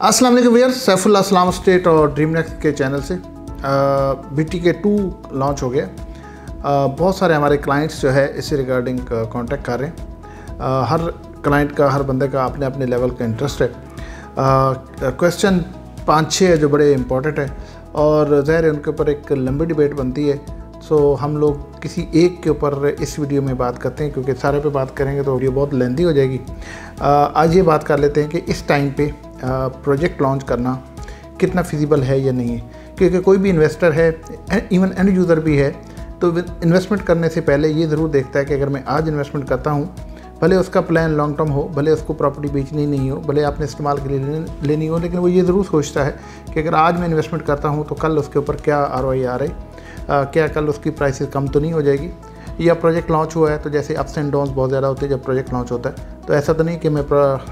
अस्सलाम वालेकुम व्यूअर्स, सैफुल्लाह इस्लाम स्टेट और ड्रीम नेक्स्ट के चैनल से BTK 2 लॉन्च हो गया। बहुत सारे हमारे क्लाइंट्स जो है इससे रिगार्डिंग कांटेक्ट कर रहे हैं। हर क्लाइंट का, हर बंदे का अपने अपने लेवल का इंटरेस्ट है। क्वेश्चन 5-6 है जो बड़े इंपॉर्टेंट है और ज़ाहिर है उनके ऊपर एक लंबी डिबेट बनती है। सो हम लोग किसी एक के ऊपर इस वीडियो में बात करते हैं, क्योंकि सारे पे बात करेंगे तो वीडियो बहुत लेंथी हो जाएगी। आज ये बात कर लेते हैं कि इस टाइम पे प्रोजेक्ट लॉन्च करना कितना फिजिबल है या नहीं है। क्योंकि कोई भी इन्वेस्टर है, इवन एंड यूज़र भी है, तो इन्वेस्टमेंट करने से पहले ये ज़रूर देखता है कि अगर मैं आज इन्वेस्टमेंट करता हूँ, भले उसका प्लान लॉन्ग टर्म हो, भले उसको प्रॉपर्टी बेचनी नहीं हो, भले आपने इस्तेमाल के लिए लेनी हो, लेकिन वो ये ज़रूर सोचता है कि अगर आज मैं इन्वेस्टमेंट करता हूँ तो कल उसके ऊपर क्या ROI आ रही, क्या कल उसकी प्राइसेस कम तो नहीं हो जाएगी। या प्रोजेक्ट लॉन्च हुआ है तो जैसे अप्स एंड डाउन्स बहुत ज़्यादा होते हैं जब प्रोजेक्ट लॉन्च होता है। तो ऐसा तो नहीं कि मैं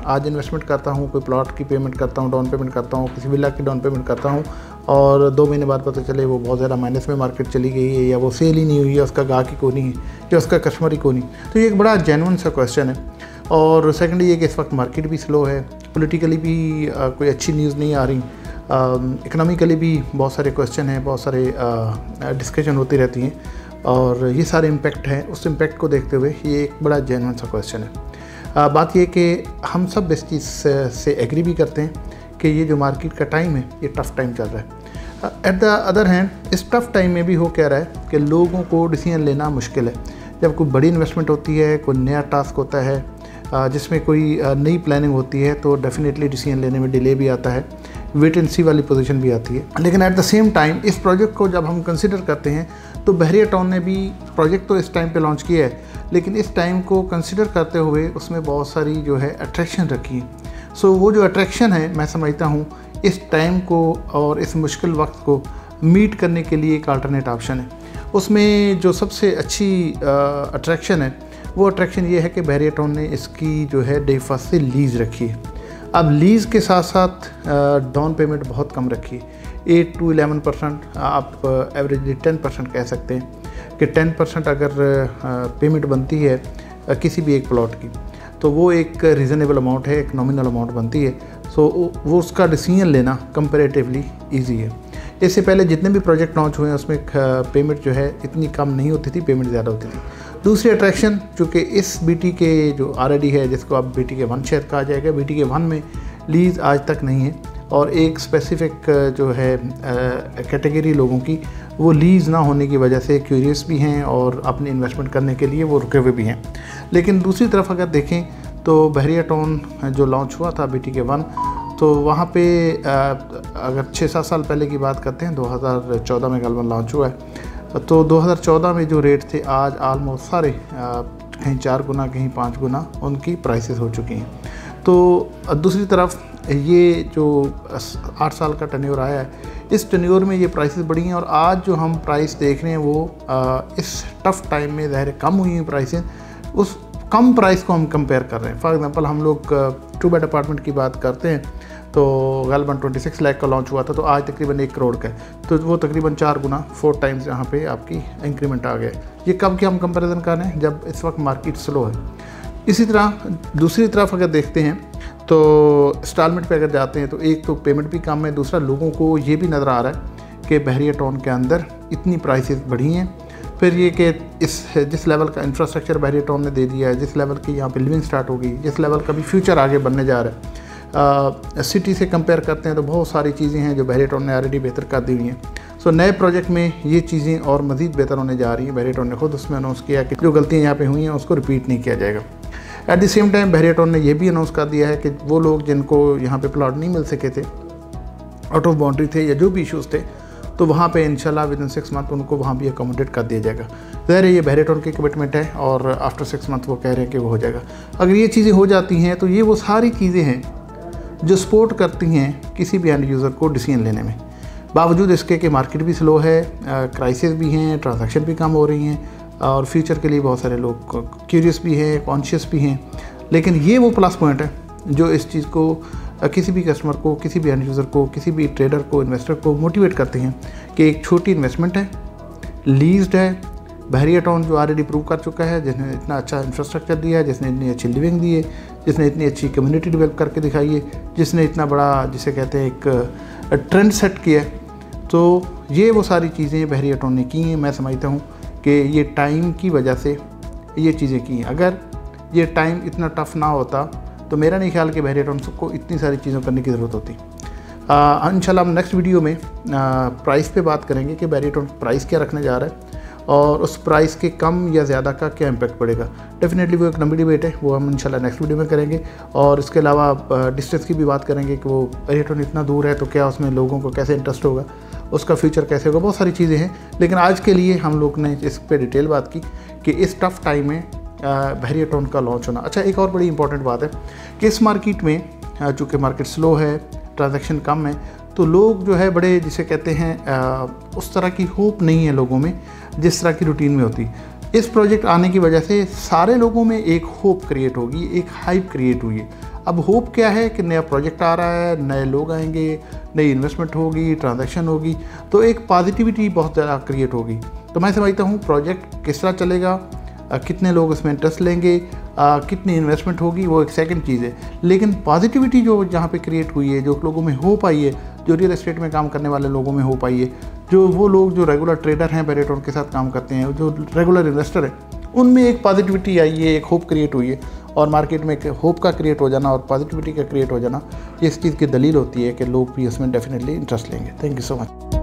आज इन्वेस्टमेंट करता हूँ, कोई प्लॉट की पेमेंट करता हूँ, डाउन पेमेंट करता हूँ, किसी विला की डाउन पेमेंट करता हूँ और 2 महीने बाद पता चले वो बहुत ज़्यादा माइनस में मार्केट चली गई है, या वो सेल ही नहीं हुई है, उसका गाहक ही को नहीं है, या उसका कस्टमर ही को नहीं। तो ये एक बड़ा जेन्युइन सा क्वेश्चन है। और सेकेंड ये कि इस वक्त मार्केट भी स्लो है, पॉलिटिकली भी कोई अच्छी न्यूज़ नहीं आ रही, इकनॉमिकली भी बहुत सारे क्वेश्चन हैं, बहुत सारे डिस्कशन होती रहती हैं और ये सारे इम्पैक्ट हैं। उस इम्पैक्ट को देखते हुए ये एक बड़ा जेन्युइन सा क्वेश्चन है। बात ये कि हम सब इस चीज़ से एग्री भी करते हैं कि ये जो मार्केट का टाइम है ये टफ़ टाइम चल रहा है। एट द अदर हैंड इस टफ़ टाइम में भी हो कह रहा है कि लोगों को डिसीजन लेना मुश्किल है। जब कोई बड़ी इन्वेस्टमेंट होती है, कोई नया टास्क होता है, जिसमें कोई नई प्लानिंग होती है, तो डेफिनेटली डिसीजन लेने में डिले भी आता है, वेट एंड सी वाली पोजीशन भी आती है। लेकिन एट द सेम टाइम इस प्रोजेक्ट को जब हम कंसिडर करते हैं तो बहरिया टाउन ने भी प्रोजेक्ट तो इस टाइम पे लॉन्च किया है, लेकिन इस टाइम को कंसिडर करते हुए उसमें बहुत सारी जो है अट्रैक्शन रखी है। सो वो जो अट्रैक्शन है, मैं समझता हूँ इस टाइम को और इस मुश्किल वक्त को मीट करने के लिए एक अल्टरनेट ऑप्शन है। उसमें जो सबसे अच्छी अट्रैक्शन है वो अट्रैक्शन ये है कि बहरिया टाउन ने इसकी जो है डे फर्स्ट से लीज़ रखी है। अब लीज़ के साथ साथ डाउन पेमेंट बहुत कम रखी है, 8 to 11%, आप एवरेजली 10% कह सकते हैं कि 10% अगर पेमेंट बनती है किसी भी एक प्लॉट की, तो वो एक रीज़नेबल अमाउंट है, एक नॉमिनल अमाउंट बनती है। सो वो उसका डिसीजन लेना कंपैरेटिवली ईजी है। इससे पहले जितने भी प्रोजेक्ट लॉन्च हुए हैं उसमें पेमेंट जो है इतनी कम नहीं होती थी, पेमेंट ज़्यादा होती थी। दूसरी अट्रैक्शन चूँकि इस BTK जो ऑलरेडी है, जिसको अब BTK 1 शायद कहा जाएगा, BTK 1 में लीज़ आज तक नहीं है और एक स्पेसिफ़िक जो है कैटेगरी लोगों की वो लीज़ ना होने की वजह से क्यूरियस भी हैं और अपनी इन्वेस्टमेंट करने के लिए वो रुके हुए भी हैं। लेकिन दूसरी तरफ अगर देखें तो बहरिया टाउन जो लॉन्च हुआ था BTK 1, तो वहाँ पे अगर 6-7 साल पहले की बात करते हैं, 2014 में गलबन लॉन्च हुआ है, तो 2014 में जो रेट थे आज आलमोस्ट सारे कहीं 4 गुना कहीं 5 गुना उनकी प्राइसेस हो चुकी हैं। तो दूसरी तरफ ये जो 8 साल का टेन्योर आया है, इस टेन्योर में ये प्राइसेस बढ़ी हैं और आज जो हम प्राइस देख रहे हैं वो इस टफ़ टाइम में ज़ाहिर कम हुई हैं प्राइसेस। उस कम प्राइस को हम कंपेयर कर रहे हैं। फॉर एग्जांपल हम लोग 2 बेड अपार्टमेंट की बात करते हैं तो गलबन 26 लाख का लॉन्च हुआ था, तो आज तकरीबन 1 करोड़ का है, तो वो तकरीबन 4 गुना 4 टाइम्स यहाँ पे आपकी इंक्रीमेंट आ गया। ये कब की हम कंपैरिजन कर रहे हैं, जब इस वक्त मार्केट स्लो है। इसी तरह दूसरी तरफ अगर देखते हैं तो इंस्टॉलमेंट पे अगर जाते हैं तो एक तो पेमेंट भी कम है, दूसरा लोगों को ये भी नज़र आ रहा है कि बहरिया टाउन के अंदर इतनी प्राइसेस बढ़ी हैं। फिर ये कि जिस लेवल का इंफ्रास्ट्रक्चर बहरिया टाउन ने दे दिया है, जिस लेवल की यहाँ पे लिविंग स्टार्ट होगी, जिस लेवल का भी फ्यूचर आगे बनने जा रहा है, सिटी से कंपेयर करते हैं तो बहुत सारी चीज़ें हैं जो बहरिया टाउन ने ऑलरेडी बेहतर कर दी हुई हैं। सो नए प्रोजेक्ट में ये चीज़ें और मज़ीद बेहतर होने जा रही हैं। बहरिया टाउन ने खुद उसमें अनाउंस किया कि जो गलतियाँ यहाँ पे हुई हैं उसको रिपीट नहीं किया जाएगा। At the same time Bahria town ने यह भी अनाउंस कर दिया है कि वो लोग जिनको यहाँ पे प्लॉट नहीं मिल सके थे, आउट ऑफ बाउंड्री थे या जो भी इशूज़ थे, तो वहाँ पे इंशाल्लाह विदिन 6 मंथ उनको वहाँ भी अकोमोडेट कर दिया जाएगा। ज़ाहिर है ये बहरिया टाउन की कमिटमेंट है और आफ्टर 6 मंथ वो कह रहे हैं कि वो हो जाएगा। अगर ये चीज़ें हो जाती हैं तो ये वो सारी चीज़ें हैं जो सपोर्ट करती हैं किसी भी एंड यूज़र को डिसीजन लेने में। बावजूद इसके कि मार्केट भी स्लो है, क्राइसिस भी हैं, ट्रांजैक्शन भी कम हो रही हैं और फ्यूचर के लिए बहुत सारे लोग क्यूरियस भी हैं, कॉन्शियस भी हैं। लेकिन ये वो प्लस पॉइंट है जो इस चीज़ को किसी भी कस्टमर को, किसी भी एंड यूज़र को, किसी भी ट्रेडर को, इन्वेस्टर को मोटिवेट करते हैं कि एक छोटी इन्वेस्टमेंट है, लीज्ड है, बहरिया टाउन जो ऑलरेडी प्रूव कर चुका है, जिसने इतना अच्छा इंफ्रास्ट्रक्चर दिया है, जिसने इतनी अच्छी लिविंग दी है, जिसने इतनी अच्छी कम्युनिटी डेवलप करके दिखाई है, जिसने इतना बड़ा जिसे कहते हैं एक ट्रेंड सेट किया है। तो ये वो सारी चीज़ें बहरियाटोन ने की हैं। मैं समझता हूँ कि ये टाइम की वजह से ये चीज़ें की हैं। अगर ये टाइम इतना टफ ना होता तो मेरा नहीं ख्याल कि बहरियाटोन को इतनी सारी चीज़ों करने की ज़रूरत होती। इंशाल्लाह हम नेक्स्ट वीडियो में प्राइस पे बात करेंगे कि बहरियाटोन प्राइस क्या रखने जा रहा है और उस प्राइस के कम या ज़्यादा का क्या इम्पैक्ट पड़ेगा। डेफिनेटली वो एक लंबी डिबेट है, वो हम इंशाल्लाह नेक्स्ट वीडियो में करेंगे। और इसके अलावा डिस्टेंस की भी बात करेंगे कि वो बहरियाटोन इतना दूर है तो क्या उसमें लोगों को कैसे इंटरेस्ट होगा, उसका फ्यूचर कैसे होगा, बहुत सारी चीज़ें हैं। लेकिन आज के लिए हम लोग ने इस पर डिटेल बात की कि इस टफ टाइम में बहरियाटोन का लॉन्च होना। अच्छा, एक और बड़ी इंपॉर्टेंट बात है कि इस मार्केट में चूँकि मार्केट स्लो है, ट्रांजैक्शन कम है, तो लोग जो है बड़े जिसे कहते हैं उस तरह की होप नहीं है लोगों में जिस तरह की रूटीन में होती। इस प्रोजेक्ट आने की वजह से सारे लोगों में एक होप क्रिएट होगी, एक हाइप क्रिएट हुई है। अब होप क्या है कि नया प्रोजेक्ट आ रहा है, नए लोग आएंगे, नई इन्वेस्टमेंट होगी, ट्रांजैक्शन होगी, तो एक पॉजिटिविटी बहुत ज़्यादा क्रिएट होगी। तो मैं समझता हूँ प्रोजेक्ट किस तरह चलेगा, कितने लोग इसमें इंटरेस्ट लेंगे, कितनी इन्वेस्टमेंट होगी, वो एक सेकंड चीज़ है। लेकिन पॉजिटिविटी जो जहाँ पे क्रिएट हुई है, जो लोगों में होप आई है, जो रियल एस्टेट में काम करने वाले लोगों में होप आई है, जो वो लोग जो रेगुलर ट्रेडर हैं बहरियाटोन के साथ काम करते हैं, जो रेगुलर इन्वेस्टर हैं, उनमें एक पॉजिटिविटी आई है, एक होप क्रिएट हुई है। और मार्केट में एक होप का क्रिएट हो जाना और पॉजिटिविटी का क्रिएट हो जाना, इस चीज़ की दलील होती है कि लोग भी उसमें डेफिनेटली इंटरेस्ट लेंगे। Thank you so much.